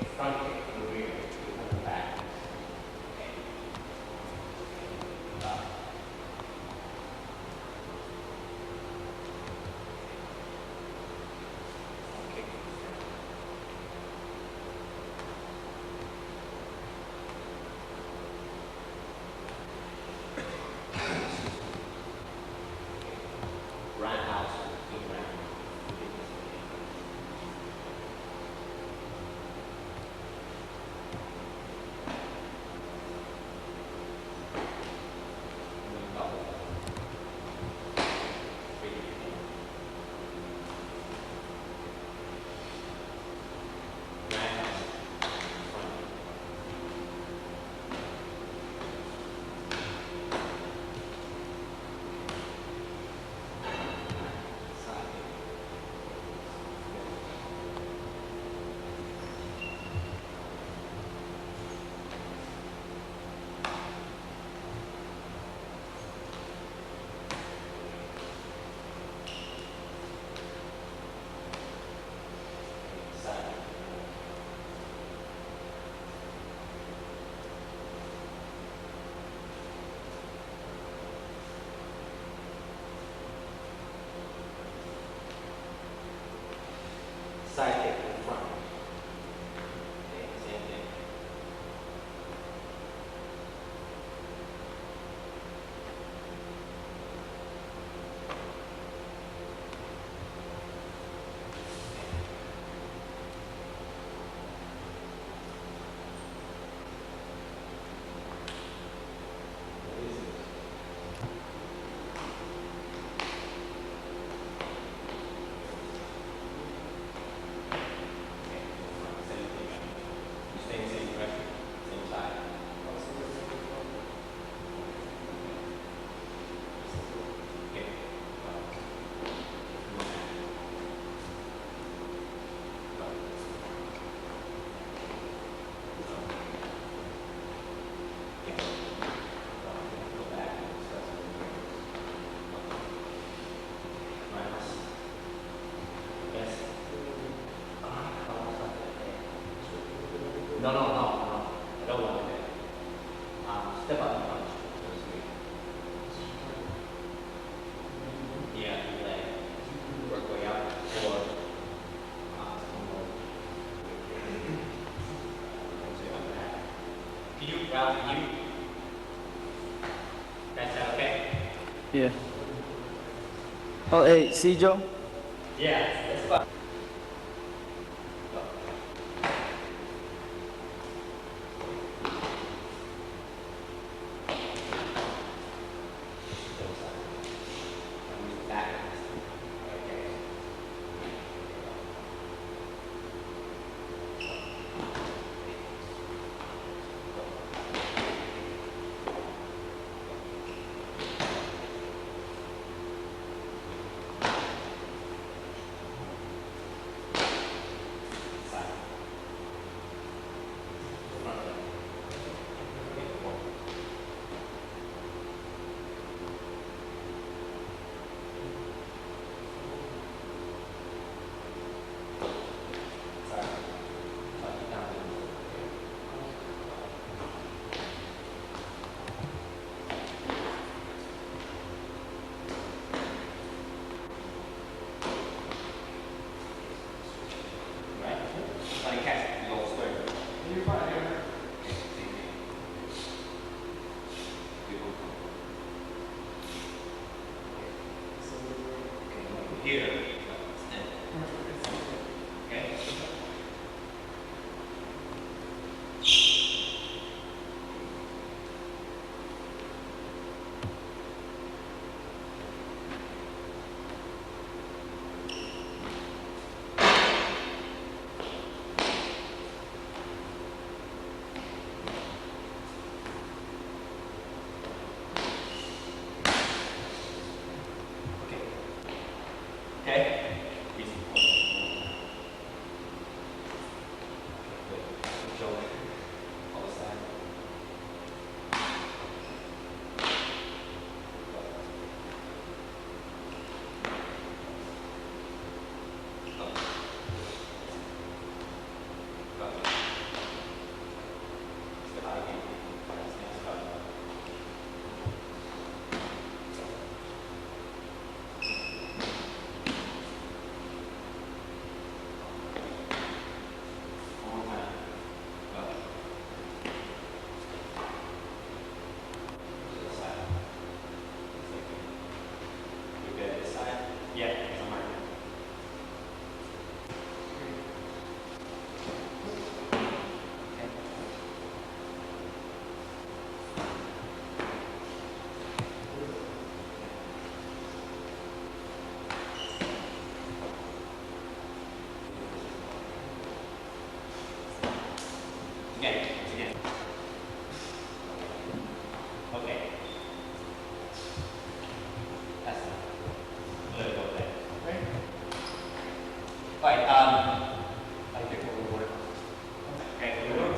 front kick to the rear, you come back. Okay. Up. Okay. Roundhouse, round. Side kick in front. Okay, same thing. No, I don't want it. Step up and punch. Yeah, leg. Work way out. Or can you, Ralph, can you? That's that okay? Yeah. Oh, hey, see, Joe? Yeah, that's fine. I think we'll work. Okay, we're going.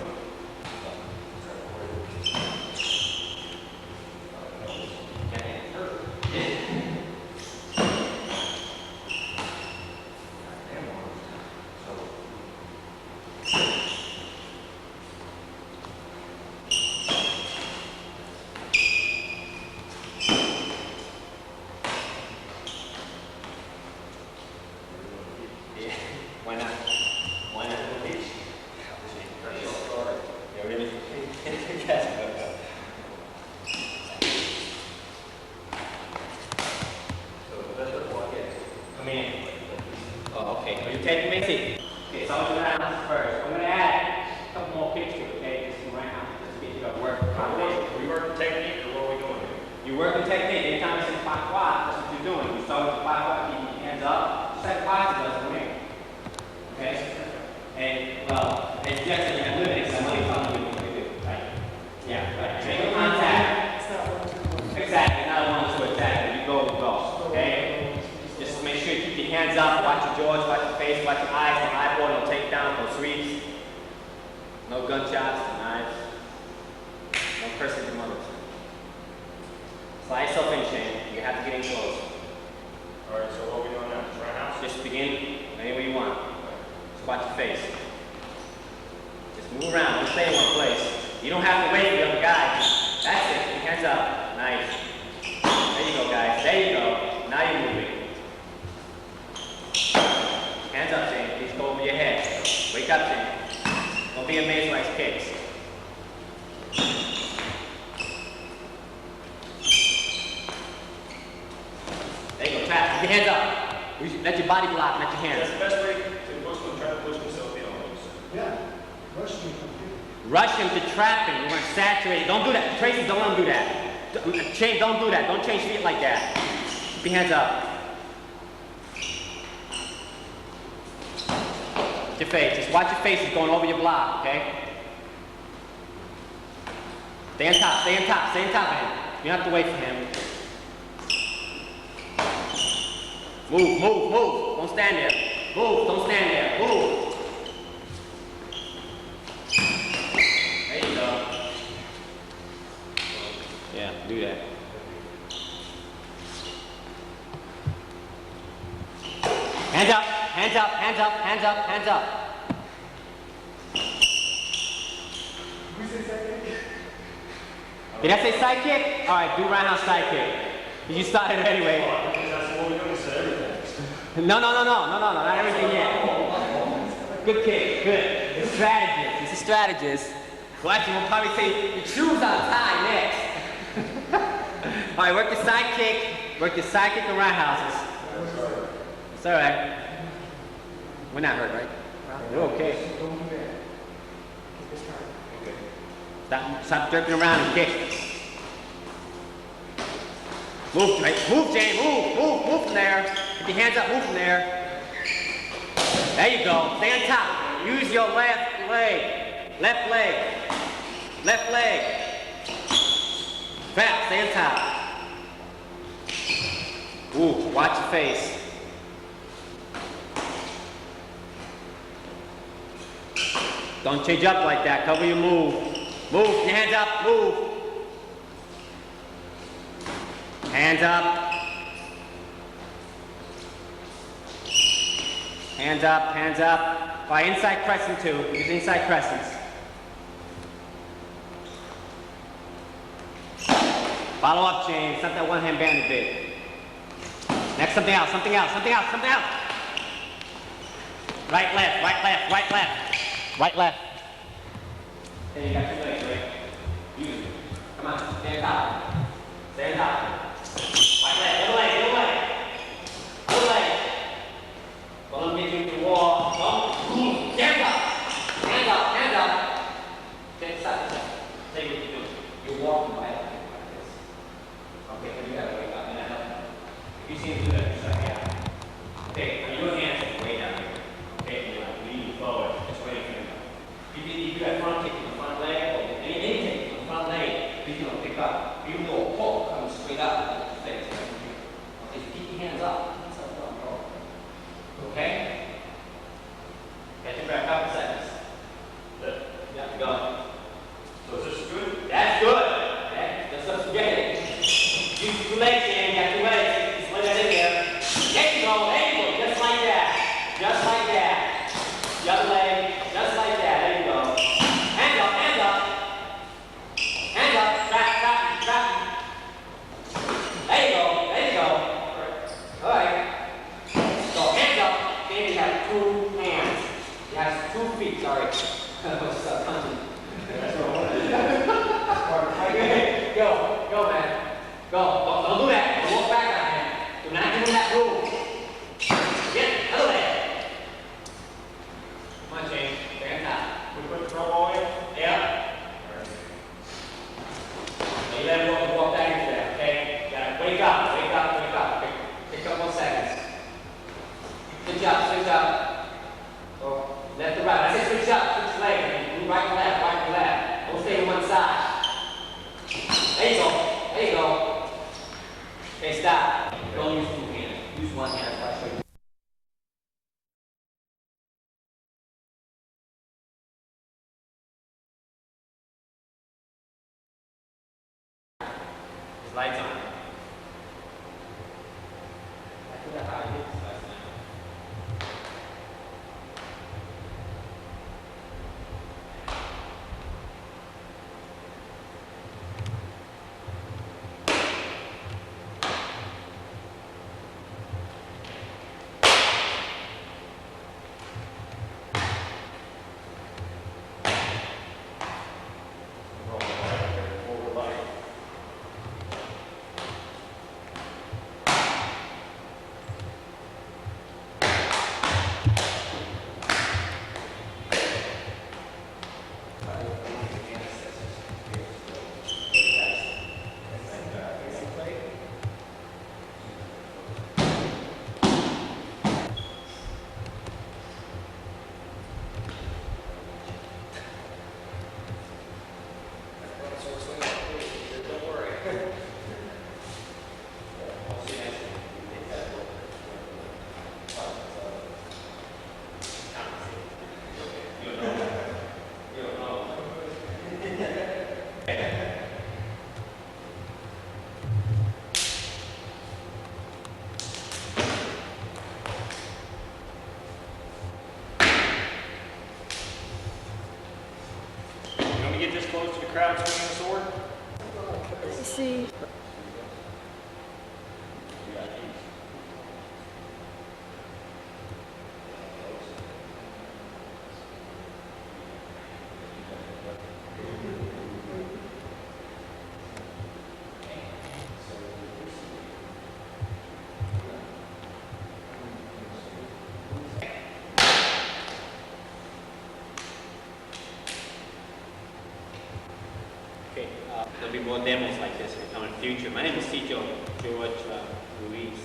Why not? Why not go beach? Yeah, really? Yes. So that's what walk in. Come in. Oh, okay. Are you taking me? Okay, so I'm going to add first. I'm going to add a couple more kicks to it, okay? Just right now. Just get you to work. We work technique, or what are we doing here? You work in technique. Anytime it's in 5 quad, that's what you're doing. You start with the 5 quad, keep your hands up. Second quad does the wing. Okay? And, well, and just so you have limits, I'm only telling you what to do, right? Yeah, right. Make contact. Exactly, not a one-two attack. You go, okay? Just make sure you keep your hands up, watch your jaws, watch your face, watch your eyes, no eyeball, no takedown, no sweeps, no gunshots, no knives, no cursing your mothers. Slide yourself in, Shane. You have to get in close. Alright, so what are we doing now? Just right now? Just begin any way you want. Just watch your face. Just move around. Don't stay in one place. You don't have to wait for the other guy. That's it. Keep your hands up. Nice. There you go, guys. There you go. Now you're moving. Hands up, Shane. Please go over your head. Wake up, Shane. Don't be amazed by his kicks. There you go. Trap. Keep your hands up. Let your body block, not your hands. That's the best way to push him, try to push himself in on this. Yeah, rush me. Rush him to trap him. You want to saturate it. Don't do that. Tracy, don't let him do that. Change, don't do that. Don't change feet like that. Keep your hands up. Your face. Just watch your face. It's going over your block, okay? Stay on top. Stay on top. Stay on top of him. You don't have to wait for him. Move, move, move. Don't stand there. Move. Don't stand there. Move. There you go. Yeah, do that. Hands up, hands up, hands up, hands up, hands up. Did I say side kick? All right, do roundhouse side kick. You started it anyway. That's what we're doing, so everything. No, not everything yet. Good kick, good. It's a strategist. It's a strategist. Well, actually, we'll probably say your shoes on tie next. All right, work your side kick. Work your side kick and roundhouses. It's all right. We're not hurt, right? We're okay. Stop jerking around and kick. Move, right? Move, Jane. Move from there. Get your hands up. Move from there. There you go. Stay on top. Use your left leg. Left leg. Left leg. Trap. Stay on top. Ooh, watch your face. Don't change up like that. Cover your move. Move. Your hands up. Move. Hands up. Hands up. Hands up. By inside crescent too. Use inside crescents. Follow up, James. It's not that one hand bandit bit. Next, something else. Something else. Something else. Something else. Right, left. Right, left. Right, left. Right, left. Then you got two legs, right? Use it. Come on, stand top. Stand top. Right leg, middle leg, middle leg. Middle leg. Don't get you into the wall. Don't. Stand up. Hands up, hands up. Stand side to side. Take what you're doing. You're walking right up like this. Okay, but you gotta wake up and that help. If you see him do that, you say, yeah. Okay, now your hands are way down here. Okay, you're like leaning forward. Just waiting for him. If you got front kick in the front leg, or any kick in the front leg, he's gonna pick up. Even though a pull comes straight up. He has 2 feet, sorry. I was punching. Go, man. Go. Don't do that. Don't walk back on him. Do not give him that rule. Get out of there. Come on, James. Stand up. We put the throw ball in? Yeah. Now you let him walk back into that, okay? You gotta wake up. Take a couple more seconds. Switch up. Go left to right. I said switch up, switch leg. Move right to left. Don't stay on one side. There you go. Okay, stop. Don't use 2 hands. Use 1 hand. That's why I showed you. His lights on. I forgot how I did this last night. Get this close to the crowd swinging the sword? See. Okay, there'll be more demos like this in the future. My name is George Ruiz.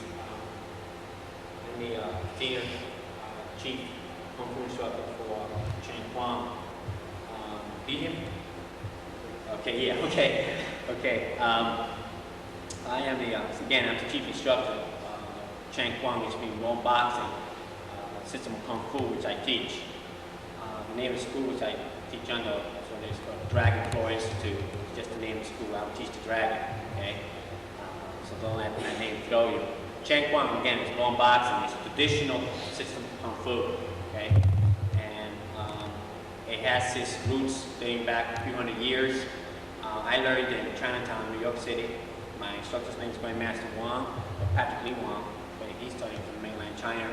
I'm the senior chief Kung Fu instructor for Chang Kwang. Beat him? Okay, yeah, okay. I am I'm the chief instructor. Chang Kwang is being Wong Boxing, system of Kung Fu, which I teach. The name of the school which I teach under, so there's called Dragon Floor Institute, just the name of the school. I will teach the dragon, okay? So don't let that name throw you. Chang Kwang, again, is Wong Boxing. It's a traditional system of Kung Fu, okay? And it has its roots dating back a few hundred years. I learned in Chinatown, New York City. My instructor's name is Grandmaster Wang, or Patrick Lee Wang, but he's studying from mainland China.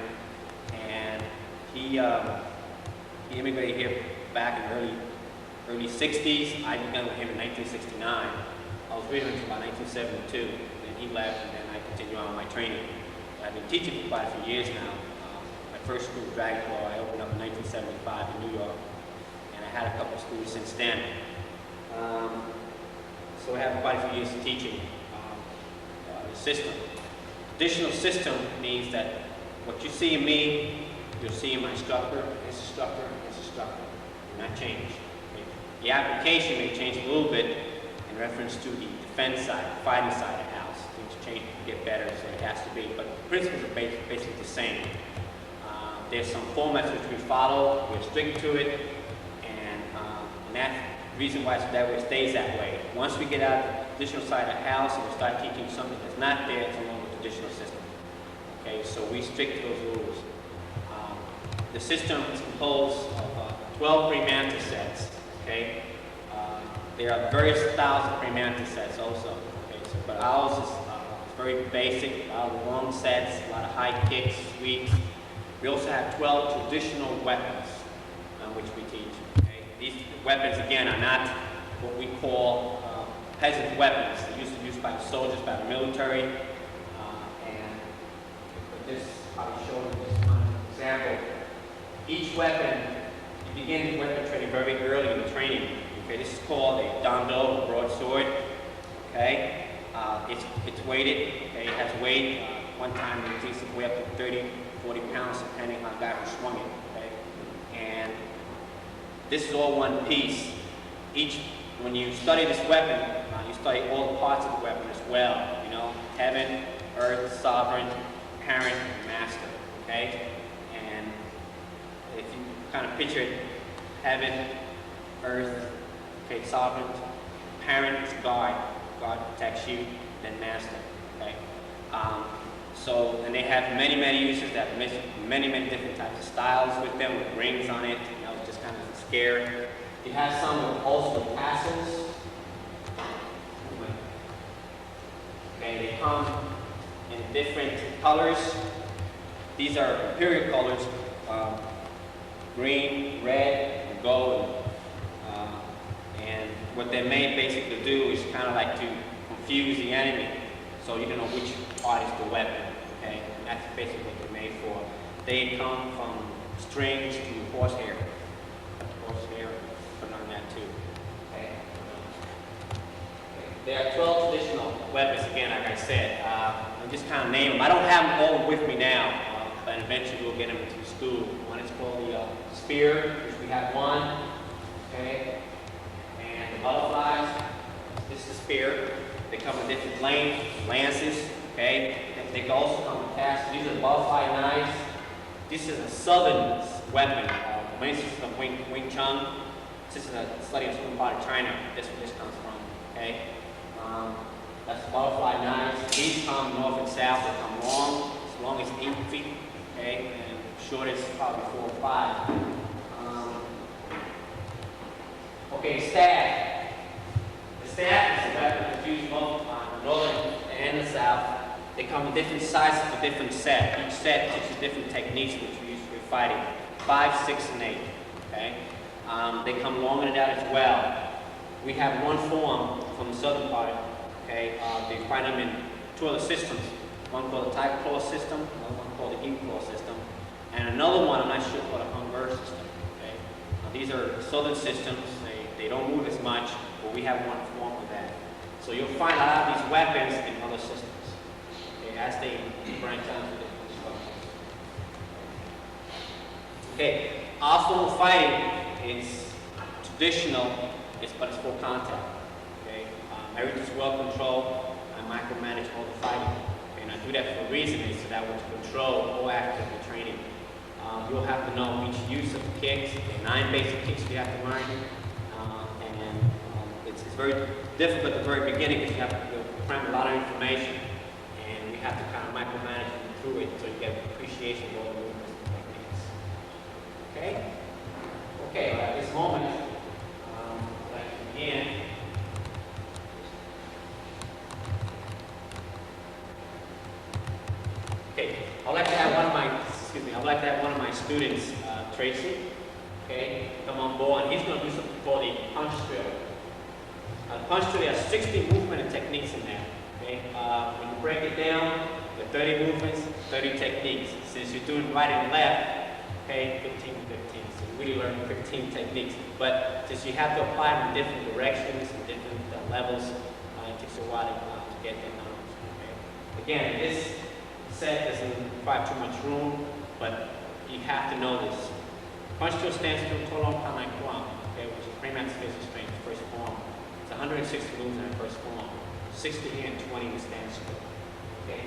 And he immigrated here back in the early 60s. I began with him in 1969. I was with him until about 1972. Then he left, and then I continued on my training. I've been teaching for quite a few years now. My first school, Dragon Claw, I opened up in 1975 in New York, and I had a couple of schools since then. So I have quite a few years of teaching the system. Traditional system means that what you see in me, you'll see in my instructor, his instructor, and his instructor. Do not change. Okay? The application may change a little bit in reference to the defense side, the fighting side of the house. Things change, get better, so it has to be. But the principles are basically the same. There's some formats which we follow. We're strict to it, and that's the reason why that way it stays that way. Once we get out of the traditional side of the house and we start teaching something that's not there, it's along with the traditional system. Okay, so we stick to those rules. The system is composed of 12 pre-manta sets. Okay, there are various styles of pre-manta sets also. Okay, so, but ours is very basic. A lot of long sets, a lot of high kicks, sweeps. We also have 12 traditional weapons. which we teach. Okay? These weapons, again, are not what we call peasant weapons. They're used by the soldiers, by the military. And this, I'll show you this one example. Each weapon, you begin weapon training very early in the training. Okay, this is called a dando, broadsword. Okay, it's weighted. Okay, it has weight. One time it used to weigh up to 30, 40 pounds, depending on the guy who swung it. Okay, and this is all one piece. When you study this weapon, you study all the parts of the weapon as well. You know, heaven, earth, sovereign, parent, and master. Okay, and if you kind of picture it, heaven, earth, okay, sovereign, parent is God. God protects you, then master. Okay, and they have many, many uses. They have many, many different types of styles with them, with rings on it. You know, just kind of scare. You have some with also passes. Okay, they come in different colors. These are imperial colors: green, red, and gold. And what they're made basically to do is kind of like to confuse the enemy, so you don't know which part is the weapon. Okay, and that's basically what they're made for. They come from strings to horsehair. Horsehair, put on that too. Okay. There are 12 traditional weapons. Again, like I said, I'll just kind of name them. I don't have them all with me now, but eventually we'll get them into the school. One is called the spear, which we have one. Okay. And the butterflies. This is the spear. They come in different lengths, lances. Okay. They can also come in casts. These are butterfly knives. This is a southern weapon. The main system of Wing Chun. This is a study of some part of China. That's where this comes from. Okay. That's the butterfly knives. These come north and south. They come long as 8 feet. Okay. And short as probably 4 or 5. Okay, staff. The staff is a weapon that's used both on the northern and the south. They come in different sizes for different set. Each set teaches different techniques which we use for fighting. 5, 6, and 8. Okay. They come long and out as well. We have one form from the southern part. Okay. They find them in 2 other systems. One called the tiger claw system, another one called the eagle claw system, and another one I'm not sure called a hunger system. Okay. These are southern systems. They don't move as much, but we have one form of that. So you'll find a lot of these weapons in other systems. Okay, as they branch out to different structures. Okay, our form of fighting is traditional, but it's full contact. Okay, everything's well controlled. I micromanage all the fighting. Okay, and I do that for a reason, is so that I want to control all aspects of the training. You'll have to know each use of the kicks. Okay, 9 basic kicks you have to learn. It's very difficult at the very beginning because you have to cram a lot of information, and you have to kind of micromanage through it so you get appreciation of all the movements and techniques. Okay? Okay, well, at this moment, let's begin. Okay, I'd like to have one of my students, Tracy, okay, come on board, and he's going to do something called a punch drill. The punch drill has 60 movement and techniques in there. Okay, when you break it down, there are 30 movements, 30 techniques. Since you're doing right and left, okay, 15, 15. So you really learn 15 techniques. But since you have to apply them in different directions and different levels, it takes a while to get them out. Okay. Again, this set doesn't require too much room, but you have to know this. Punch drill stands for Tolong Panai Kuam, okay, which is Premax physical strength, first form. It's 160 moves in the first form. 60 here and 20 in the stand still. Okay.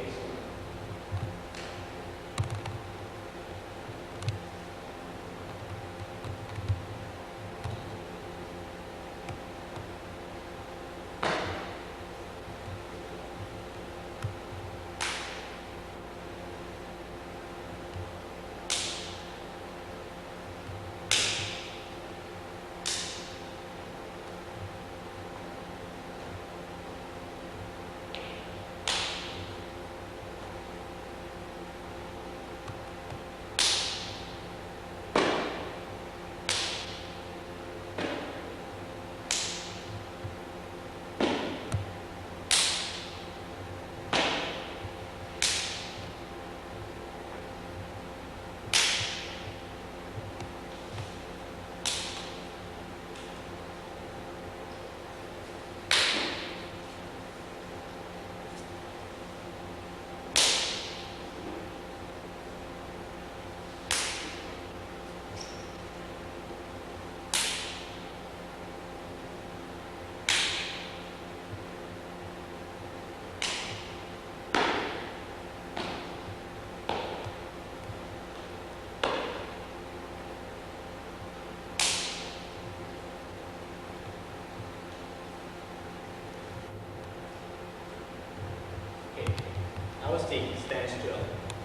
self-esteem, stance drill.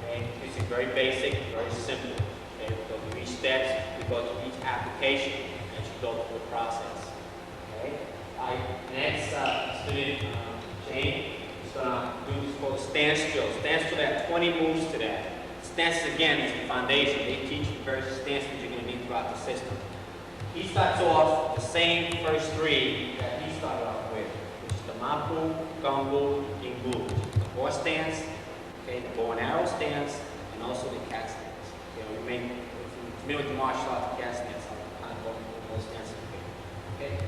Okay, this is very basic, very simple. Okay, we go through each steps, we go through each application as you go through the process. Okay, next student, Jane, is going to do what's called a stance drill. Stance drill, there are 20 moves to that. Stances, again, is the foundation. They teach you various stances you're going to need throughout the system. He starts off the same first three that he started off with, which is the Mapu, Gungu, Ingu. The horse stance, okay, the bow and arrow stance, and also the cat stance. Okay, if you're familiar with the martial arts, the cat stance, I'll kind of go over those stances again. Okay?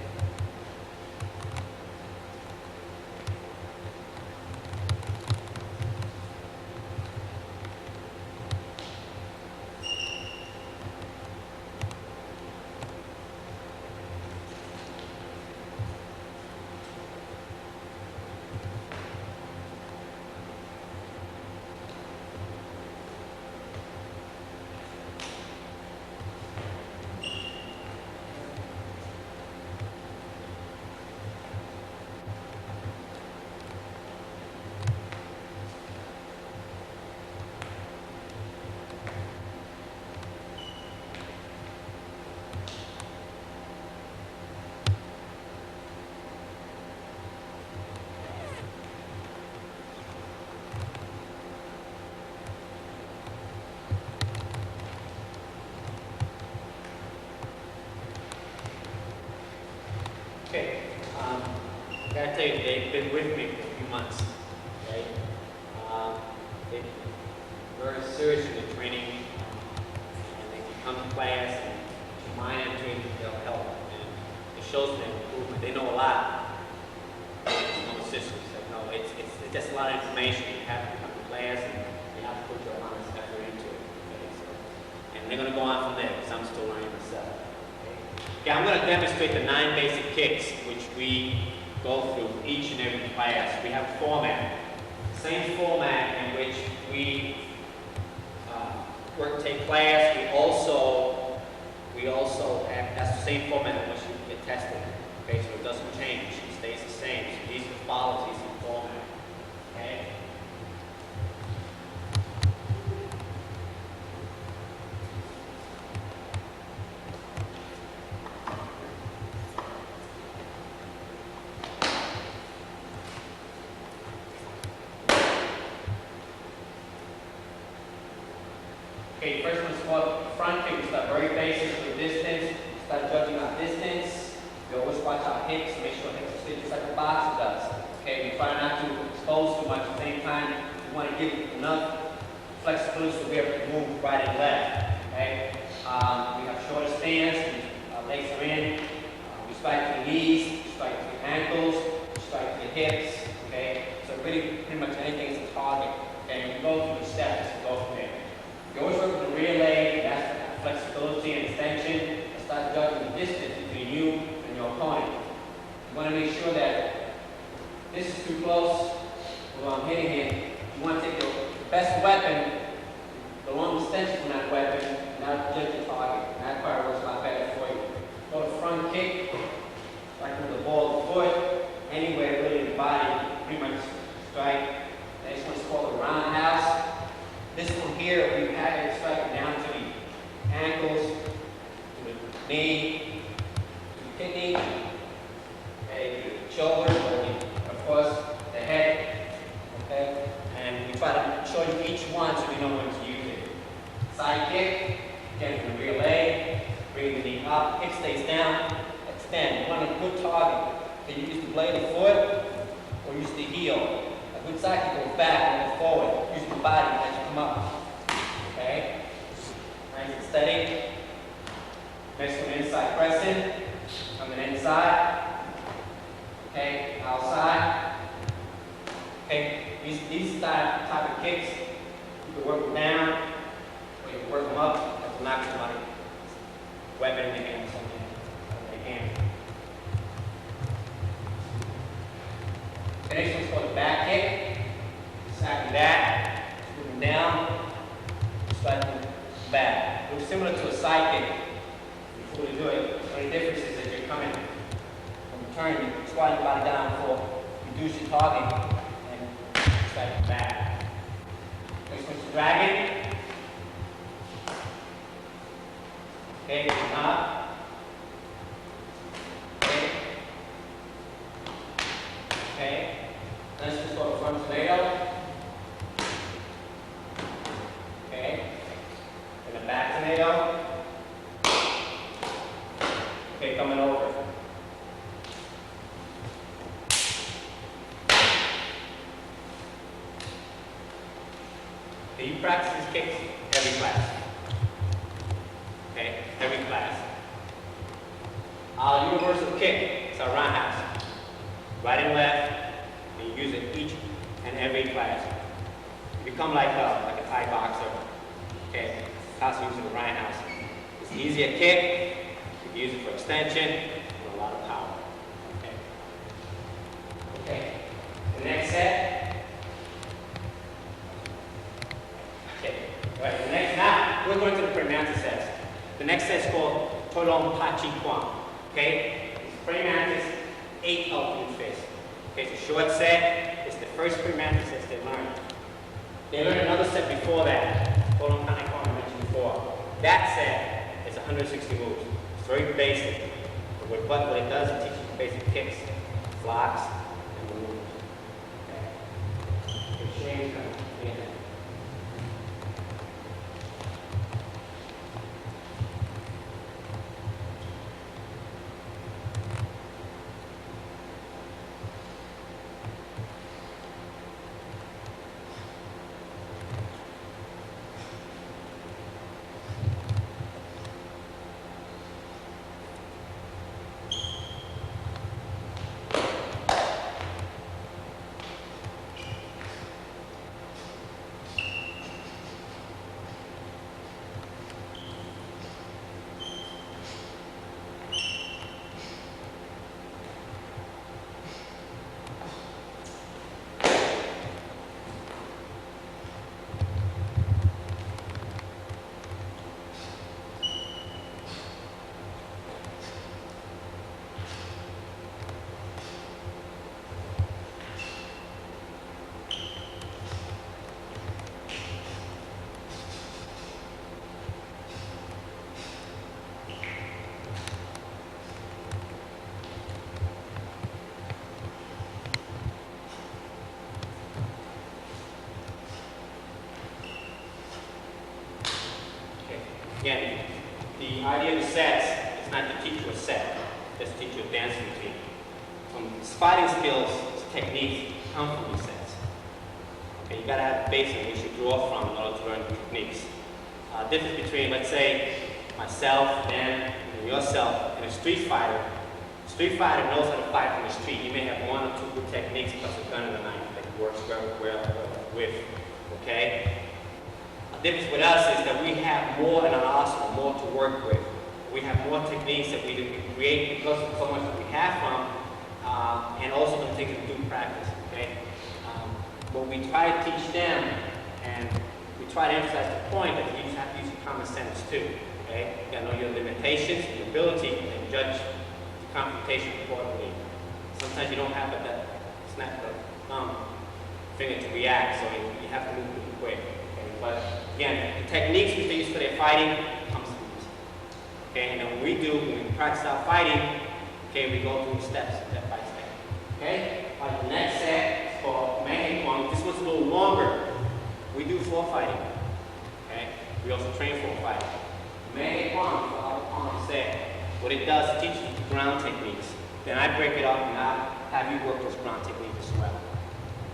Okay, I gotta tell you, they've been with me for a few months. Okay, they're very serious in their training, and they can come to class and to my entry, they'll help, and it shows them improvement. They know a lot. There's no systems. It's just a lot of information. You have to come to class and you have to put your honest effort into it. Okay, so, and they're gonna go on from there because I'm still learning myself. Okay, I'm going to demonstrate the 9 basic kicks which we go through each and every class. We have a format, same format in which we take class. We also have, that's the same format in which you get tested. Okay, so it doesn't change, it stays the same. So these are follows, these are the format. Okay. Okay, first one's called front kick. We start very basic with distance. Start judging our distance. We always watch our hips, make sure hips stay just like the boxer does. Okay, we try not to expose too much. At the same time, we want to give enough flexibility so we have to move right and left. Okay, we have shorter stance. Our legs are in. We strike to the knees. We strike to the ankles. We strike to the hips. Okay, so really, pretty much anything is a target. Okay, and we go through the steps to go from there. You always work with the rear leg, that's flexibility and extension, and start judging the distance between you and your opponent. You want to make sure that this is too close, although I'm hitting it. You want to take the best weapon, the longest extension from that weapon, and now judge the target. And that part works a lot better for you. Go to front kick, like with the ball of the foot, anywhere really in the body, pretty much strike. The next one's called a roundhouse. This one here, we had it strike down to the ankles, to the knee, to the kidney, okay, to the shoulder, of course, the head, okay? And we try to show you each one so we know when to use it. Side kick, again from the rear leg, bring the knee up, hip stays down, extend. You want a good target. Can you use the blade of the foot or use the heel? A good side kick goes back and go forward. Use the body as you come up. Okay? Nice and steady. Next one, inside pressing. Coming inside. Okay, outside. Okay, these type of kicks, you can work them down, or you can work them up, and knock somebody. Weapon in the hand, something in the hand. The next one's called the back kick. Exactly that. Moving down, slightly back. It looks similar to a side kick. Before we do it, the only difference is that you're coming from the turn, you're squatting your body down for reduce your target and slightly back. dragon. Okay, up. Okay. Okay. Let's just go to front tornado. Okay. And then back tornado. Okay, coming over. Okay, you practice these kicks every class. Okay, every class. Our universal kick is our roundhouse. Right and left, and you use it each and every class. You become like a Thai boxer. Okay, that's using the roundhouse. It's an easier kick. You can use it for extension and a lot of power. Okay. Okay. The next set. Okay. All right. The next now we're going to the pre-mantis sets. The next set is called Tolong Pachi Kwang. Okay. It's pre-mantis 8 alternate face. Okay. It's a short set. It's the first pre-mantis set they learn. They learned another set before that. Tolong Pachi Kwang I mentioned before. That set is 160 moves. It's very basic. But what it does, it teaches you basic kicks, blocks, and moves. Okay. It shames them. Yeah. Again, the idea of the sets is not to teach you a set, it's to teach you a dance routine. Fighting skills, techniques come from these sets. Okay, you gotta have a base in which you draw from in order to learn the techniques. Difference between, let's say, myself, Dan, and yourself, and a street fighter. A street fighter knows how to fight from the street. You may have 1 or 2 good techniques plus a gun and a knife that works very well with. Okay? The difference with us is that we have more in our arsenal, more to work with. We have more techniques that we create because of so much that we have from, and also the things that we do practice. Okay, but we try to teach them, and we try to emphasize the point that you have to use your common sense too. Okay, you gotta know your limitations, your ability, and judge the computation accordingly. Sometimes you don't have that snap the thumb finger to react, so you have to move pretty quick. But again, the techniques which they use for their fighting comes from this. Okay, and then when we practice our fighting, okay, we go through steps, step by step. Okay, the next set is called Manhei Kwang. This one's a little longer. We do floor fighting. Okay, we also train floor fighting. Manhei Kwang, for our Kwang set, what it does, it teaches you ground techniques. Then I break it up and I have you work those ground techniques as well.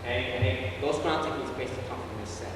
Okay, and those ground techniques basically come from this set.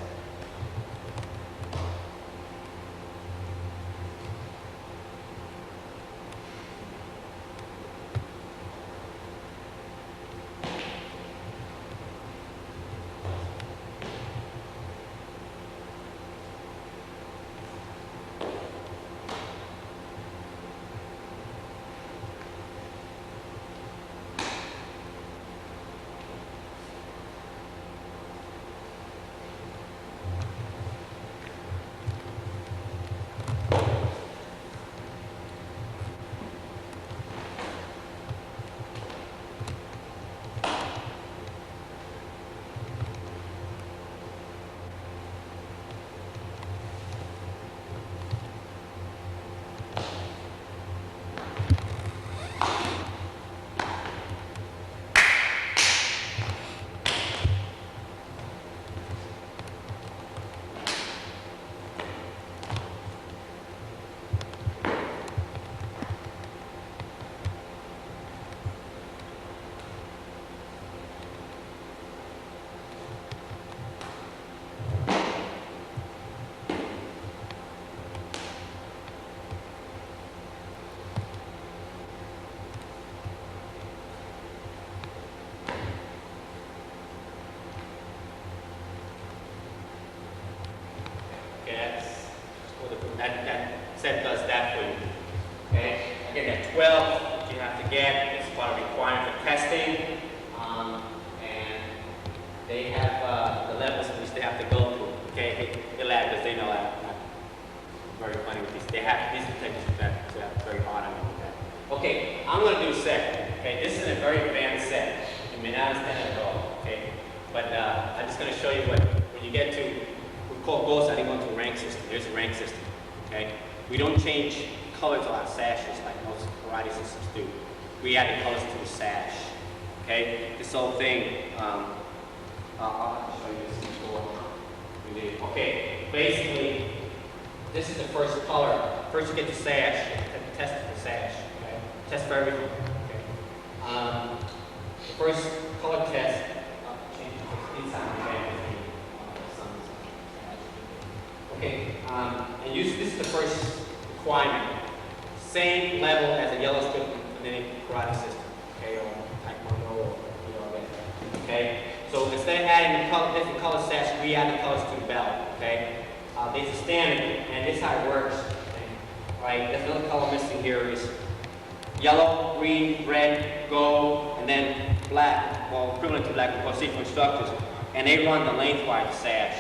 Again, there are 12 that you have to get. It's part of the requirement for testing. And they have the levels which they have to go through. Okay, they laugh because they know I'm not very funny with these. They have these techniques that are very hard on me. Okay, I'm going to do a set. Okay, this is a very advanced set. You may not understand it at all. Okay, but I'm just going to show you what when you get to we call goals. I didn't go to a rank system. There's a rank system. Okay, we don't change colors on our sashes like most karate systems do. We add the colors to the sash. Okay, this whole thing. I'll show you this before we did. Okay, basically, this is the first color. First, you get the sash. Test the sash. Okay, test for everything. Okay. The first color test. Change inside. Okay, and use this is the first requirement. Same level as a yellow strip in any karate system, okay, or taekwondo, or okay. So instead of adding the different color sets, we add the colors to the belt, okay. There's a standard, and this is how it works. Okay? Right, there's another color missing here is yellow, green, red, gold, and then black. Well, equivalent to black, we'll see for instructors, and they run the lengthwise sash.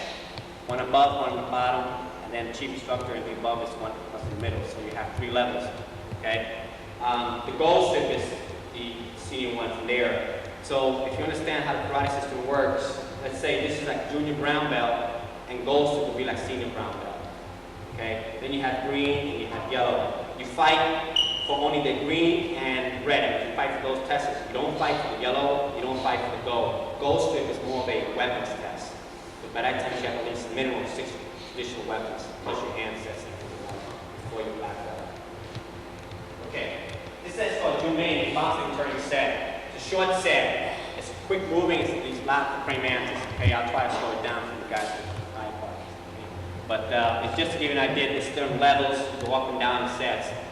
One above, one on the bottom, and then the chief instructor and the above is one in the middle. So you have 3 levels. Okay. The gold strip is the senior one from there. So if you understand how the karate system works, let's say this is like junior brown belt, and gold strip will be like senior brown belt. Okay. Then you have green and you have yellow. You fight for only the green and red. You fight for those tests. You don't fight for the yellow. You don't fight for the gold. Gold strip is more of a weapons test. By that time, you have at least a minimum of 6 additional weapons, plus your hand sets before you black belt. Okay, this set is called Jumain, boxing turning set. It's a short set. It's quick moving. It's not the praying mantis. Okay, I'll try to slow it down for you guys to iPod. But it's just to give you an idea. There's different levels. You go up and down the sets. Okay.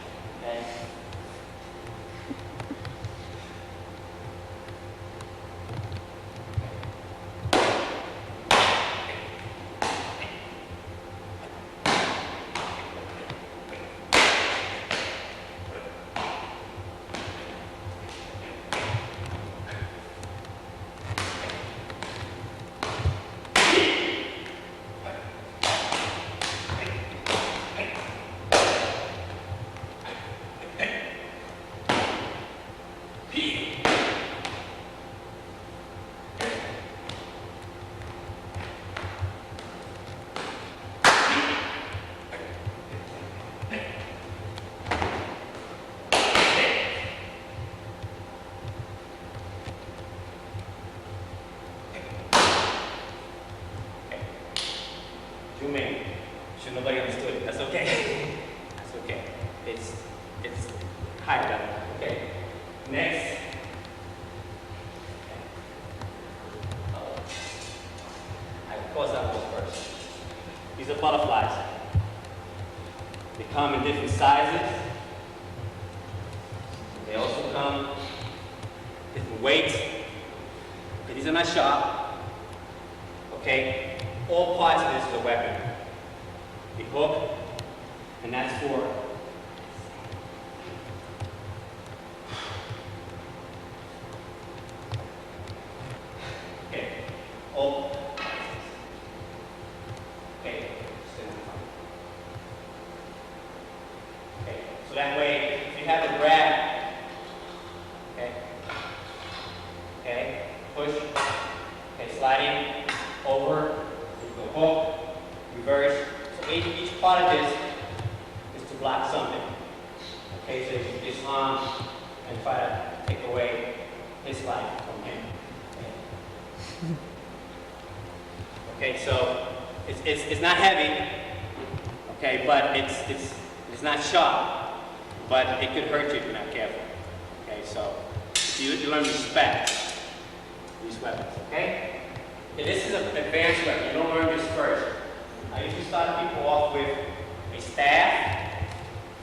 Should nobody understood it. That's okay. That's okay. It's higher level. Okay. Next. I close that one first. These are butterflies. They come in different sizes. They also come different weights. Okay, these are not sharp. Okay. All parts of this is a weapon. The hook, and that's for okay. Oh. Okay. Okay. So that way, if you have a grab, okay. Okay. Push. Okay. Sliding over. The hook. Reverse. Each part of this is to block something. Okay, so you disarm and try to take away his life from him. Okay, so it's not heavy. Okay, but it's not sharp, but it could hurt you if you're not careful. Okay, so you learn to respect these weapons. Okay, this is an advanced weapon. You don't learn this first. I usually start people off with a staff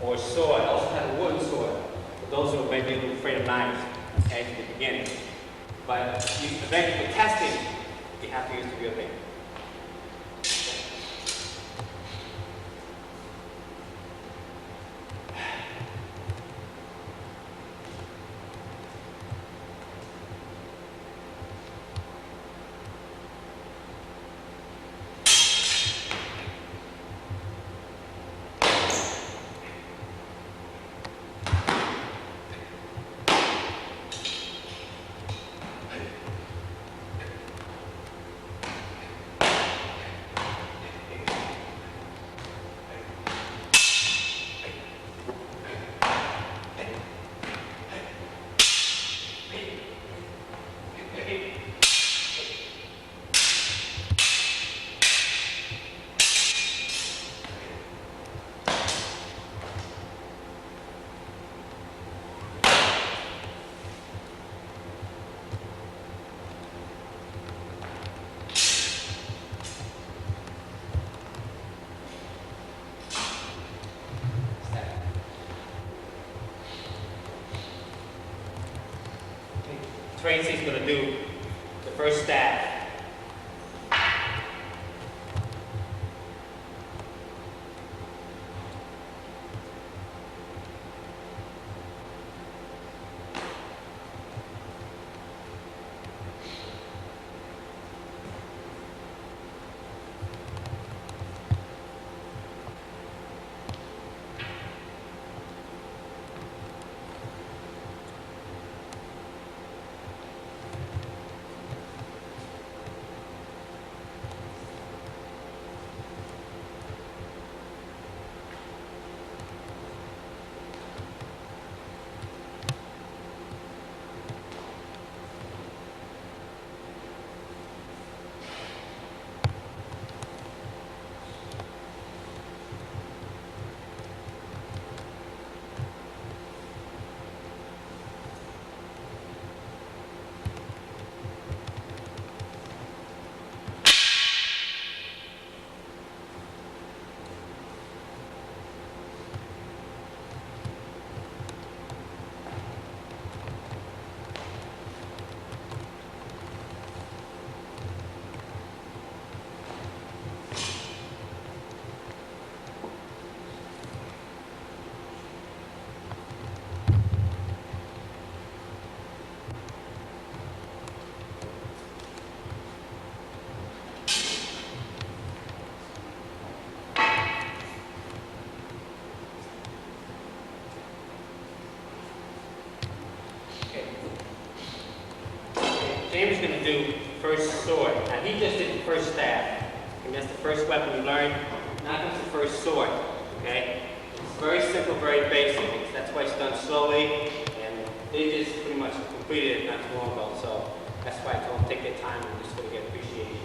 or a sword. I also have a wooden sword for those who may be a little afraid of knives, okay, at the beginning. But eventually for testing, you have to use the real thing. Tracy's going to do the first staff. James is going to do first sword. Now he just did the first staff, and that's the first weapon you learn. Now comes the first sword. Okay, it's very simple, very basic. That's why it's done slowly, and they just pretty much completed it not too long ago. So that's why I told them take their time and just going to get appreciation.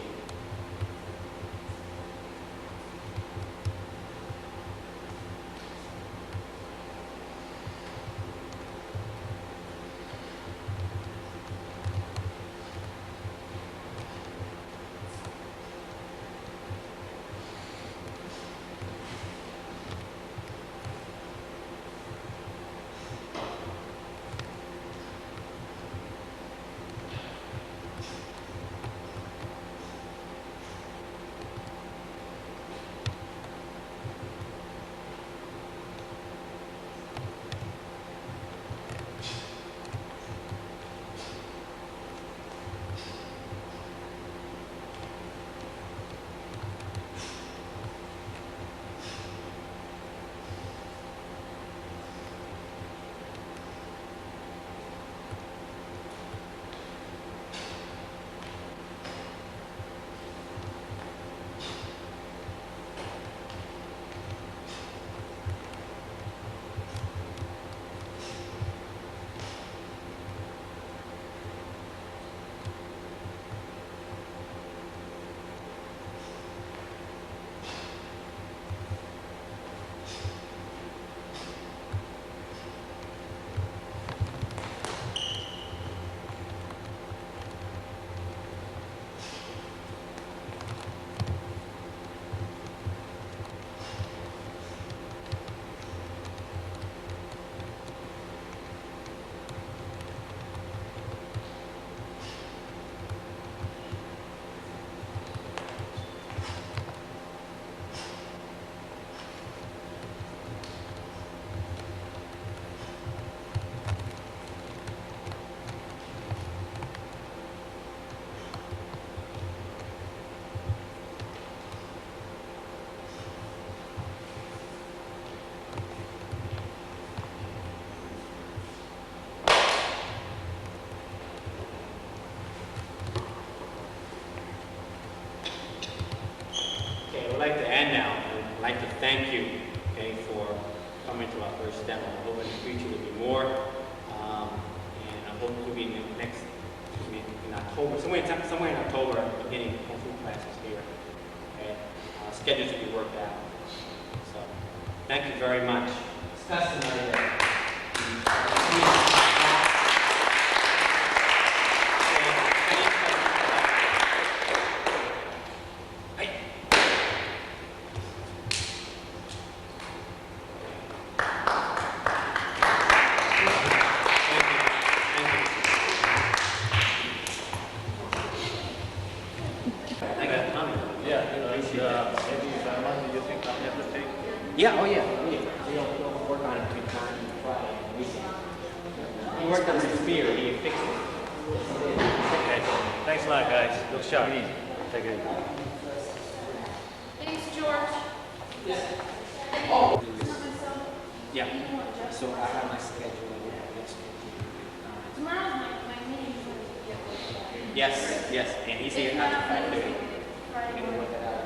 I'd like to end now. I'd like to thank you, okay, for coming to our first demo. I hope in the future there'll be more, and I hope we'll be in the next, in October, somewhere in October, beginning Kung Fu classes here. Okay, schedules will be worked out. So, thank you very much. Discuss tonight. worked on his spear. He fixed it. Okay. Thanks a lot, guys. Good shot. Take it easy. Thanks, George. Yeah. So I have my schedule. Tomorrow's my meeting. Yes, yes. And he's here after 5:30. Friday You can work that out.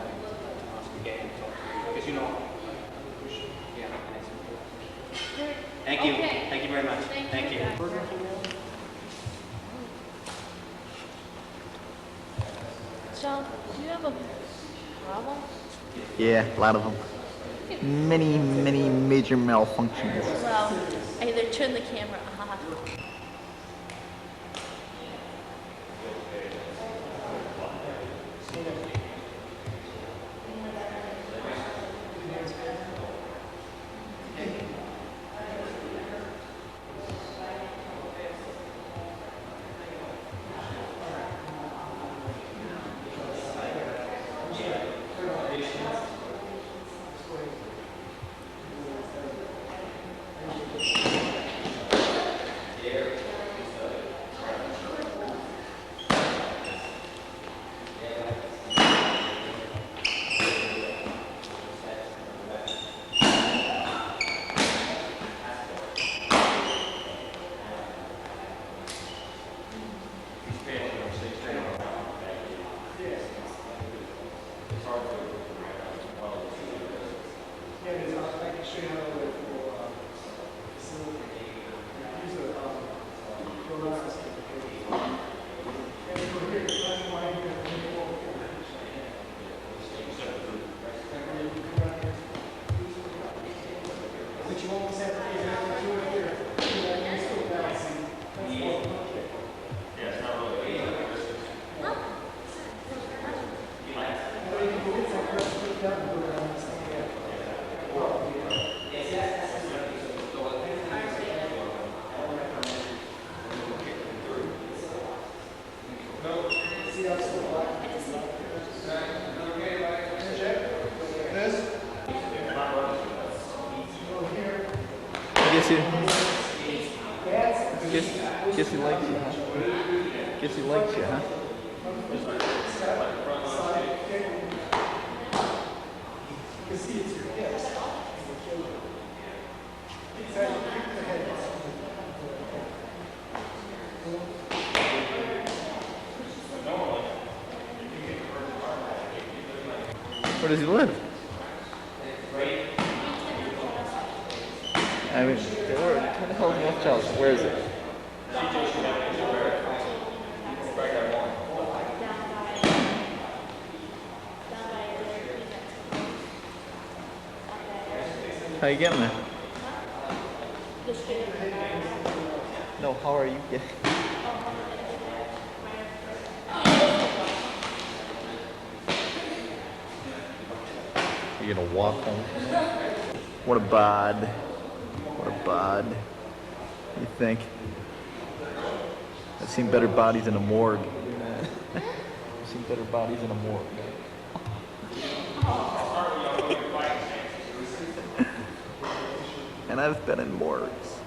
Because you know. Yeah. Thank you. Okay. Thank you very much. Thank you. Sean, do you have a problem? Yeah, a lot of them. Many major malfunctions. Well, I either turn the camera off. Guess he likes you, huh? Guess he likes you, huh? Where does he live? I mean, where the hell is Wolf House? Where is it? How you getting there? No, how are you getting? You're gonna walk home? What a bod. What a bod. You think? I've seen better bodies in a morgue. I've seen better bodies in a morgue. And I've been in morgues.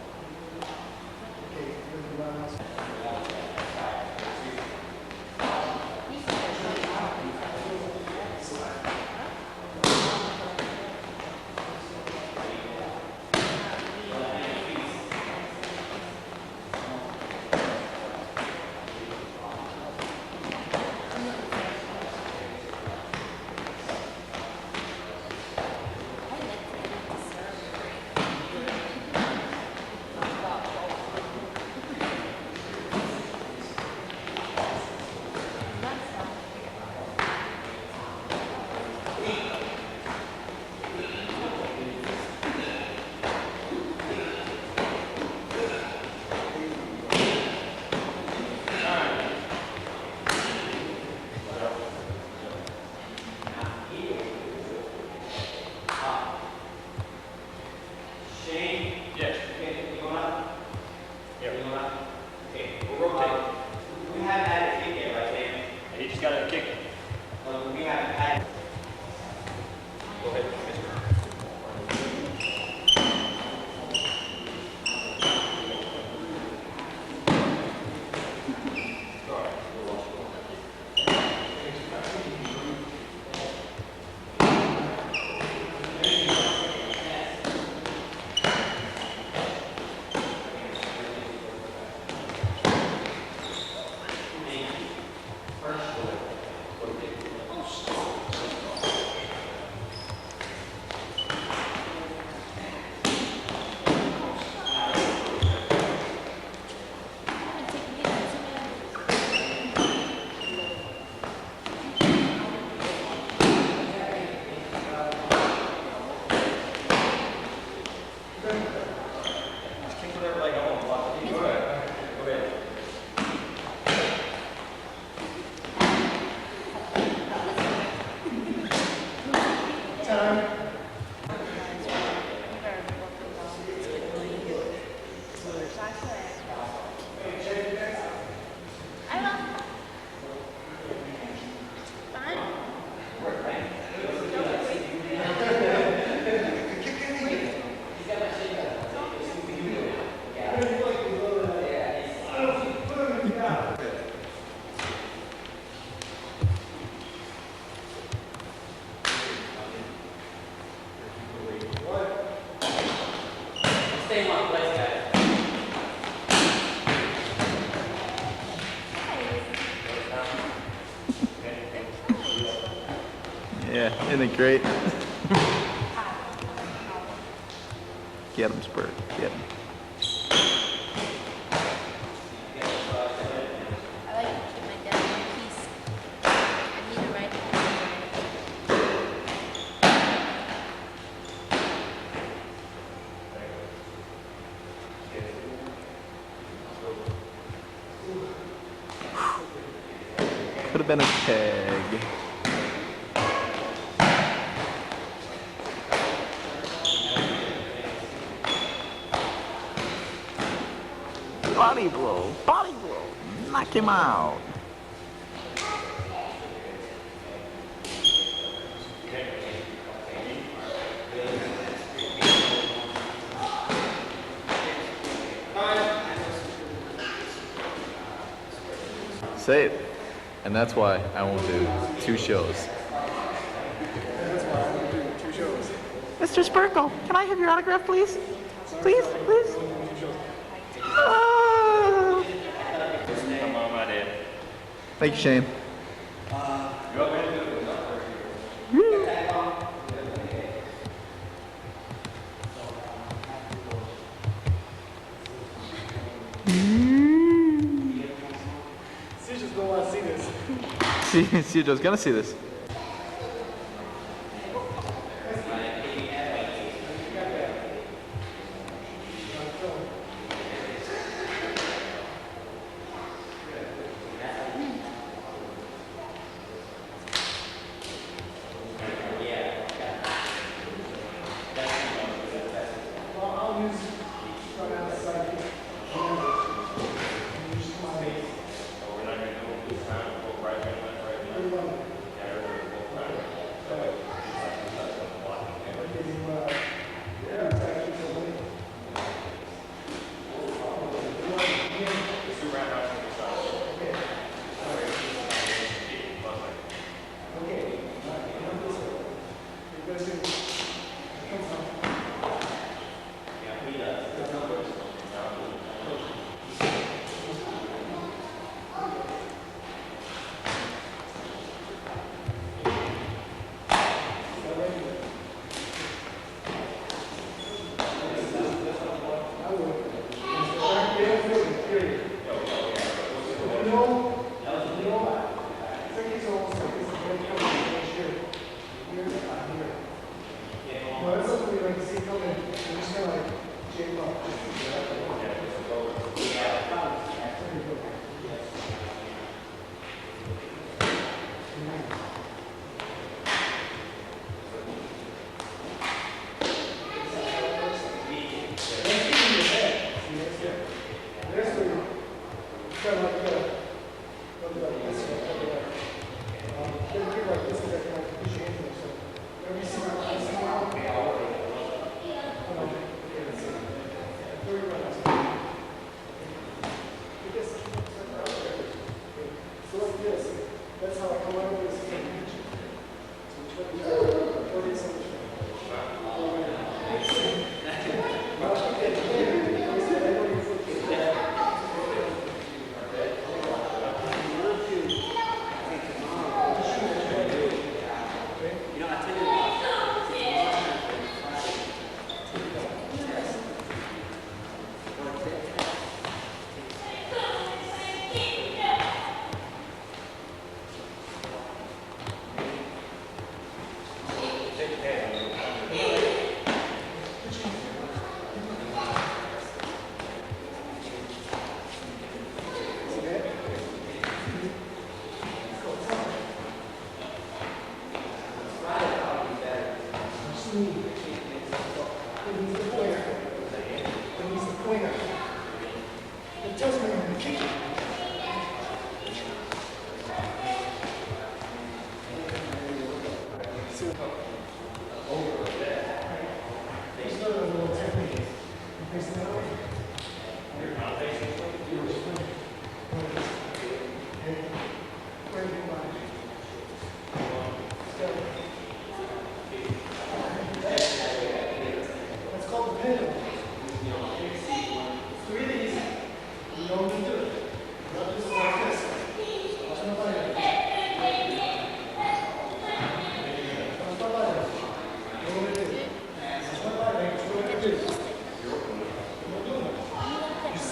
Yeah, isn't it great? Get him, Spurt. Get him. I like to give my dad one piece. I need to write Could have been a tag. Body blow, body blow. Knock him out. Save. And that's why I won't do 2 shows. Mr. Spurkle, can I have your autograph, please? Please, please. Ah. Come on, my dad. Thank you, Shane. Caesar's gonna want to see this. Cedra's gonna see this.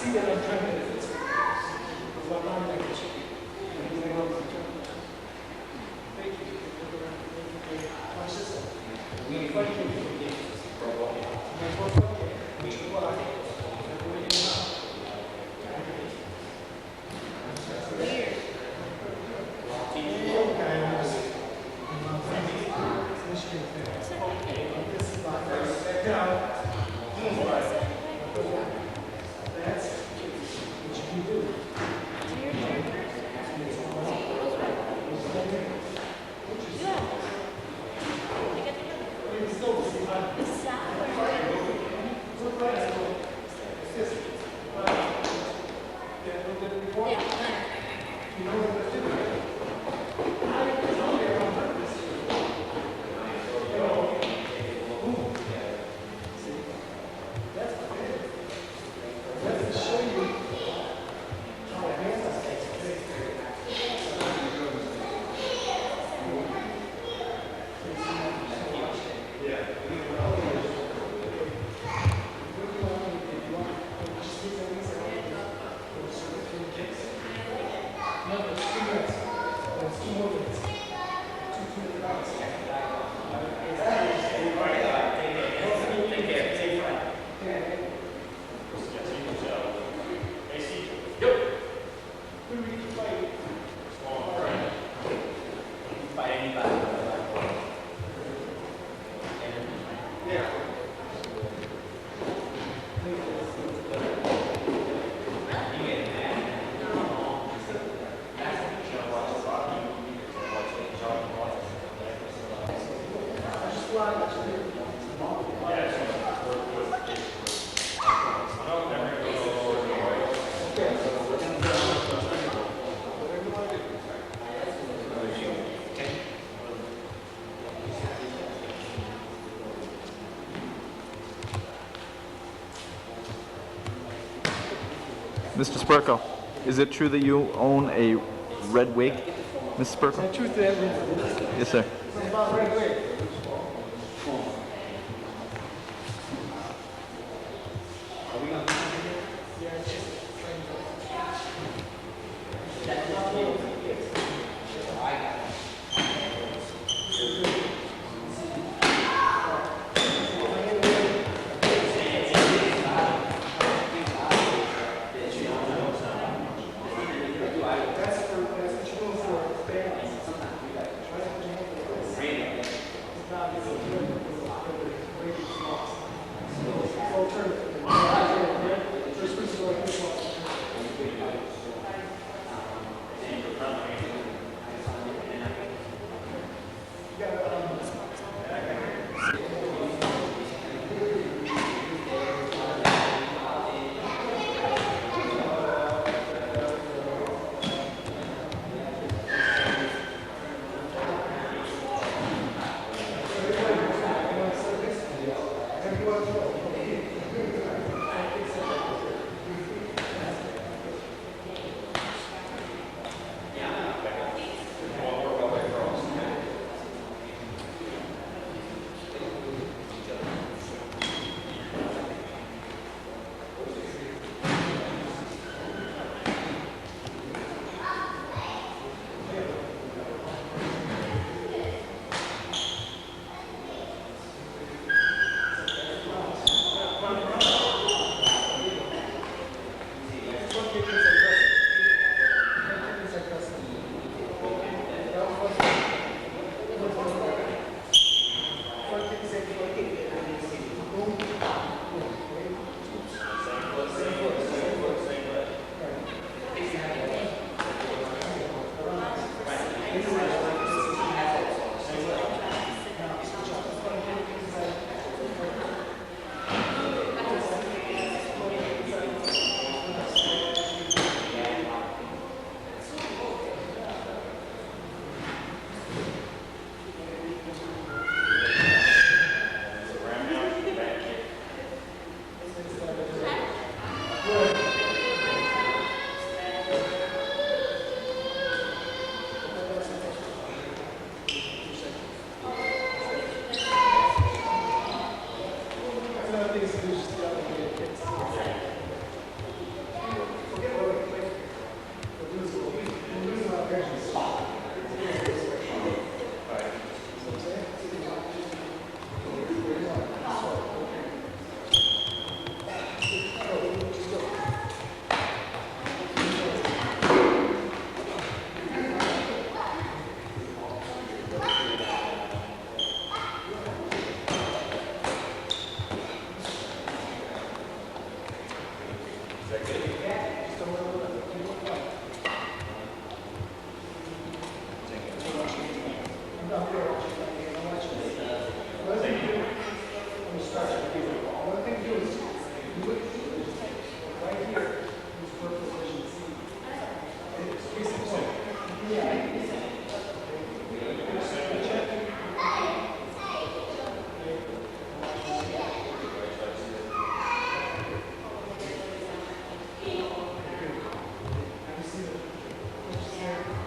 see that I'm trying to fix it. So I'm not like, thank you. Watch this one. Weird. Mr. Spurko, is it true that you own a red wig, Mr. Spurko? The truth is, Yes, sir. it's about right away.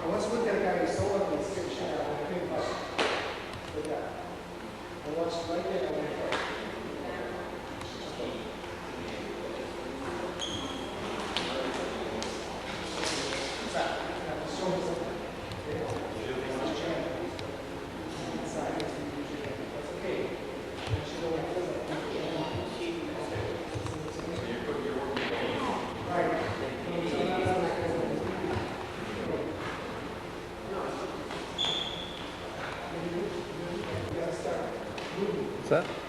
Let's look at a guy who's so ugly, it's scared shit out of him. I think about it. I watched right there. I went, what's that? Show me something. Inside, that's okay. You should go like this. Right. What's that?